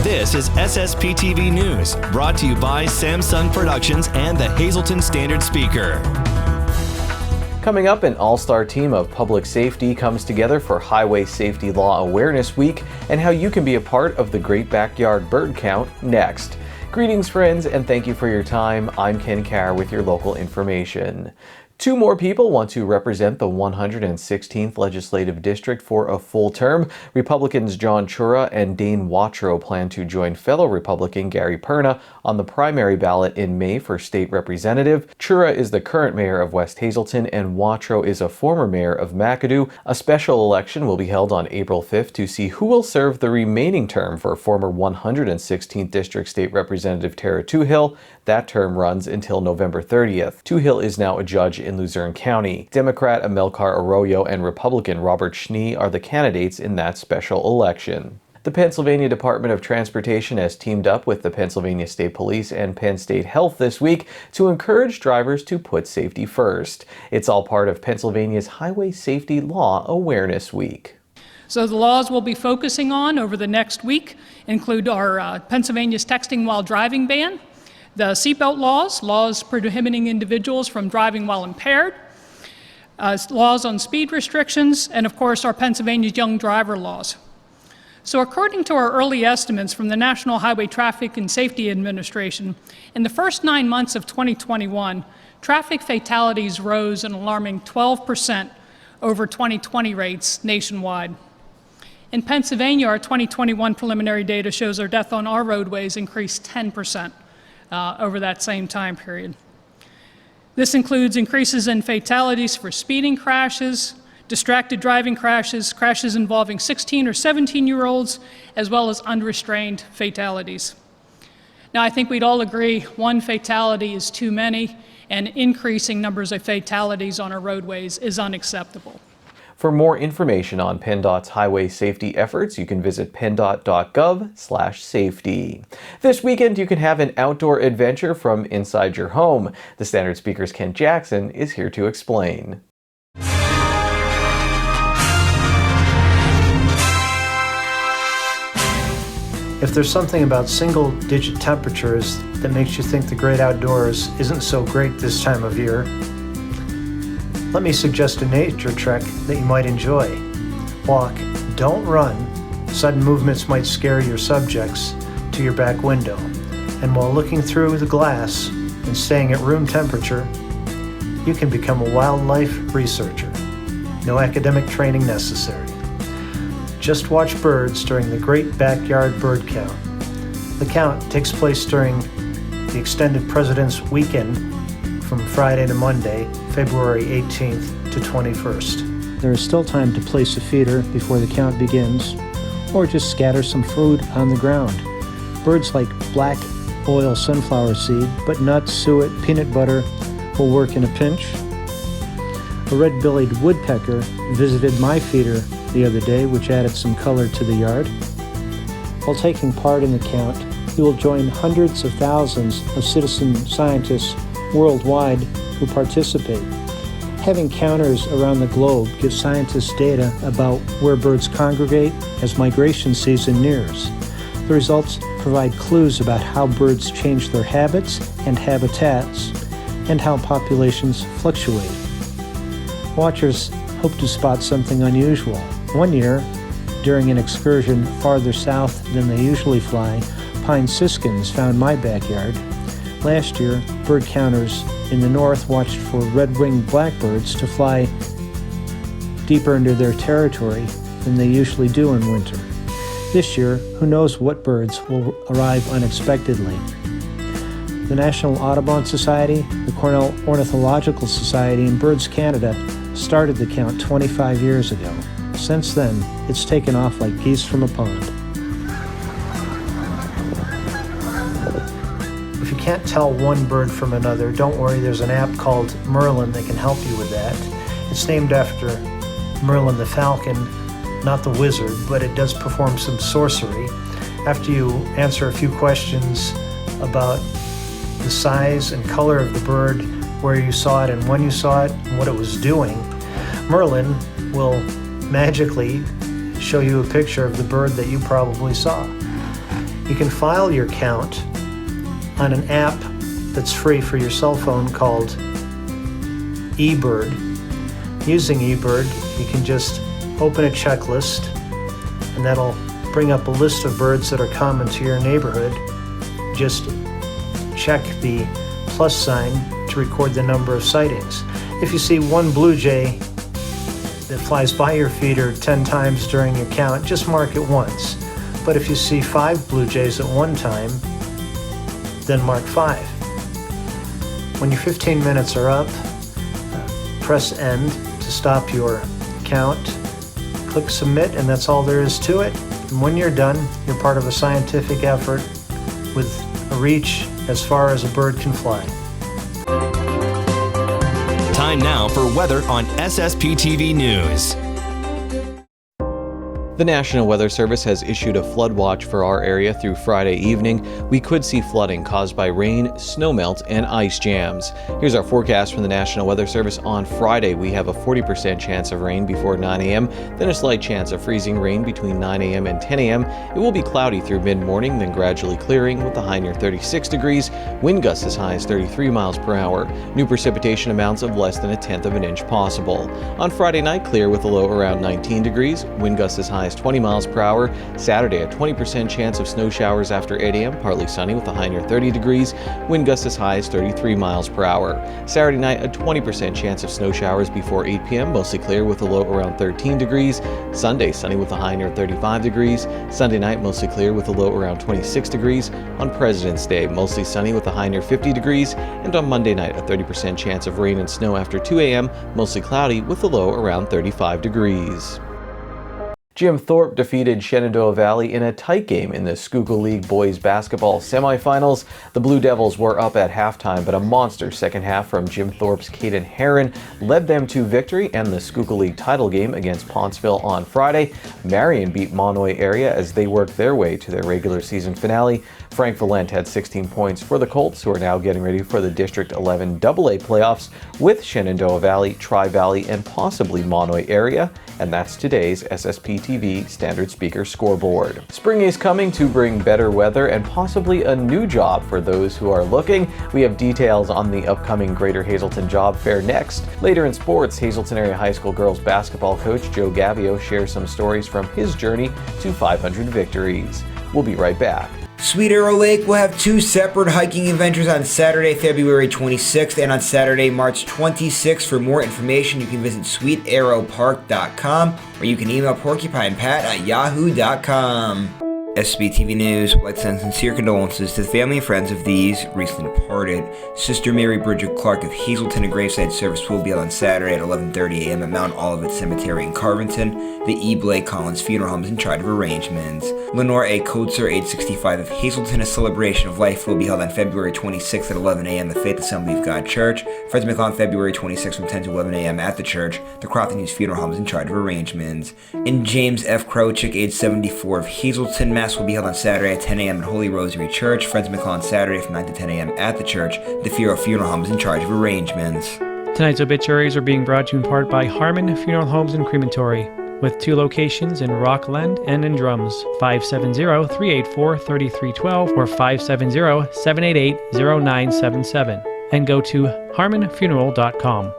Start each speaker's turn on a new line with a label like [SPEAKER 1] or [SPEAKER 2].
[SPEAKER 1] This is SSPTV News, brought to you by Samsung Productions and the Hazleton Standard Speaker.
[SPEAKER 2] Coming up, an all-star team of public safety comes together for Highway Safety Law Awareness Week and how you can be a part of the Great Backyard Bird Count next. Greetings, friends, and thank you for your time. I'm Ken Carr with your local information. 2 more people want to represent the 116th Legislative District for a full term. Republicans John Chura and Dane Watrow plan to join fellow Republican Gary Perna on the primary ballot in May for state representative. Chura is the current mayor of West Hazleton and Watrow is a former mayor of McAdoo. A special election will be held on April 5th to see who will serve the remaining term for former 116th District State Representative Tara Toohill. That term runs until November 30th. Toohill is now a judge in Luzerne County. Democrat Amilcar Arroyo and Republican Robert Schnee are the candidates in that special election. The Pennsylvania Department of Transportation has teamed up with the Pennsylvania State Police and Penn State Health this week to encourage drivers to put safety first. It's all part of Pennsylvania's Highway Safety Law Awareness Week.
[SPEAKER 3] So the laws we'll be focusing on over the next week include our Pennsylvania's texting while driving ban, the seatbelt laws prohibiting individuals from driving while impaired, laws on speed restrictions, and of course our Pennsylvania's young driver laws. So according to our early estimates from the National Highway Traffic and Safety Administration, in the first 9 months of 2021, traffic fatalities rose an alarming 12% over 2020 rates nationwide. In Pennsylvania, our 2021 preliminary data shows our death on our roadways increased 10%. Over that same time period. This includes increases in fatalities for speeding crashes, distracted driving crashes, crashes involving 16 or 17-year-olds, as well as unrestrained fatalities. Now, I think we'd all agree 1 fatality is too many, and increasing numbers of fatalities on our roadways is unacceptable.
[SPEAKER 2] For more information on PennDOT's highway safety efforts, you can visit penndot.gov/safety. This weekend, you can have an outdoor adventure from inside your home. The Standard Speaker's Kent Jackson is here to explain.
[SPEAKER 4] If there's something about single-digit temperatures that makes you think the great outdoors isn't so great this time of year, let me suggest a nature trek that you might enjoy. Walk, don't run. Sudden movements might scare your subjects to your back window. And while looking through the glass and staying at room temperature, you can become a wildlife researcher. No academic training necessary. Just watch birds during the Great Backyard Bird Count. The count takes place during the extended President's Weekend from Friday to Monday, February 18th to 21st.
[SPEAKER 5] There is still time to place a feeder before the count begins, or just scatter some food on the ground. Birds like black oil sunflower seed, but nuts, suet, peanut butter will work in a pinch. A red-bellied woodpecker visited my feeder the other day, which added some color to the yard. While taking part in the count, you will join hundreds of thousands of citizen scientists worldwide who participate. Having counters around the globe gives scientists data about where birds congregate as migration season nears. The results provide clues about how birds change their habits and habitats and how populations fluctuate. Watchers hope to spot something unusual. One year, during an excursion farther south than they usually fly, pine siskins found my backyard. Last year, bird counters in the north watched for red-winged blackbirds to fly deeper into their territory than they usually do in winter. This year, who knows what birds will arrive unexpectedly. The National Audubon Society, the Cornell Ornithological Society, and Birds Canada started the count 25 years ago. Since then, it's taken off like geese from a pond.
[SPEAKER 4] If you can't tell one bird from another, don't worry, there's an app called Merlin that can help you with that. It's named after Merlin the falcon, not the wizard, but it does perform some sorcery. After you answer a few questions about the size and color of the bird, where you saw it and when you saw it, and what it was doing, Merlin will magically show you a picture of the bird that you probably saw. You can file your count on an app that's free for your cell phone called eBird. Using eBird, you can just open a checklist, and that'll bring up a list of birds that are common to your neighborhood. Just check the plus sign to record the number of sightings. If you see one blue jay that flies by your feeder 10 times during your count, just mark it once. But if you see 5 blue jays at one time, then mark 5. When your 15 minutes are up, press end to stop your count. Click submit, and that's all there is to it. And when you're done, you're part of a scientific effort with a reach as far as a bird can fly.
[SPEAKER 1] Time now for weather on SSPTV News.
[SPEAKER 2] The National Weather Service has issued a flood watch for our area through Friday evening. We could see flooding caused by rain, snowmelt, and ice jams. Here's our forecast from the National Weather Service. On Friday, we have a 40% chance of rain before 9 a.m., then a slight chance of freezing rain between 9 a.m. and 10 a.m. It will be cloudy through mid-morning, then gradually clearing with a high near 36 degrees, wind gusts as high as 33 miles per hour. New precipitation amounts of less than 1/10 of an inch possible. On Friday night, clear with a low around 19 degrees, wind gusts as high as 20 miles per hour. Saturday, a 20% chance of snow showers after 8 a.m., partly sunny with a high near 30 degrees, wind gusts as high as 33 miles per hour. Saturday night, a 20% chance of snow showers before 8 p.m., mostly clear with a low around 13 degrees. Sunday, sunny with a high near 35 degrees. Sunday night, mostly clear with a low around 26 degrees. On President's Day, mostly sunny with a high near 50 degrees. And on Monday night, a 30% chance of rain and snow after 2 a.m., mostly cloudy with a low around 35 degrees. Jim Thorpe defeated Shenandoah Valley in a tight game in the Schuylkill League boys basketball semifinals. The Blue Devils were up at halftime, but a monster second half from Jim Thorpe's Caden Herron led them to victory and the Schuylkill League title game against Pontsville on Friday. Marion beat Monoy area as they worked their way to their regular season finale. Frank Valent had 16 points for the Colts, who are now getting ready for the District 11 AA playoffs with Shenandoah Valley, Tri-Valley, and possibly Monoy area. And that's today's SSPTV Standard Speaker Scoreboard. Spring is coming to bring better weather and possibly a new job for those who are looking. We have details on the upcoming Greater Hazleton Job Fair next. Later in sports, Hazleton Area High School girls basketball coach Joe Gavio shares some stories from his journey to 500 victories. We'll be right back.
[SPEAKER 6] Sweet Arrow Lake will have 2 separate hiking adventures on Saturday, February 26th and on Saturday, March 26th. For more information, you can visit sweetarrowpark.com or you can email porcupinepat@yahoo.com. SSPTV News would like to send sincere condolences to the family and friends of these recently departed. Sister Mary Bridget Clark of Hazleton, a graveside service will be held on Saturday at 11:30 a.m. at Mount Olivet Cemetery in Carventon. The E. Blake Collins Funeral Home is in charge of arrangements. Lenore A. Coetzer, age 65 of Hazleton, a celebration of life will be held on February 26th at 11 a.m. at the Faith Assembly of God Church. Friends may call on February 26th from 10 to 11 a.m. at the church. The Crofton Hughes Funeral Home is in charge of arrangements. And James F. Krochik, age 74 of Hazleton, Mass will be held on Saturday at 10 a.m. at Holy Rosary Church. Friends may call on Saturday from 9 to 10 a.m. at the church. The Firo Funeral Home is in charge of arrangements.
[SPEAKER 7] Tonight's obituaries are being brought to you in part by Harmon Funeral Homes and Crematory, with 2 locations in Rockland and in Drums, 570-384-3312 or 570-788-0977, and go to harmonfuneral.com.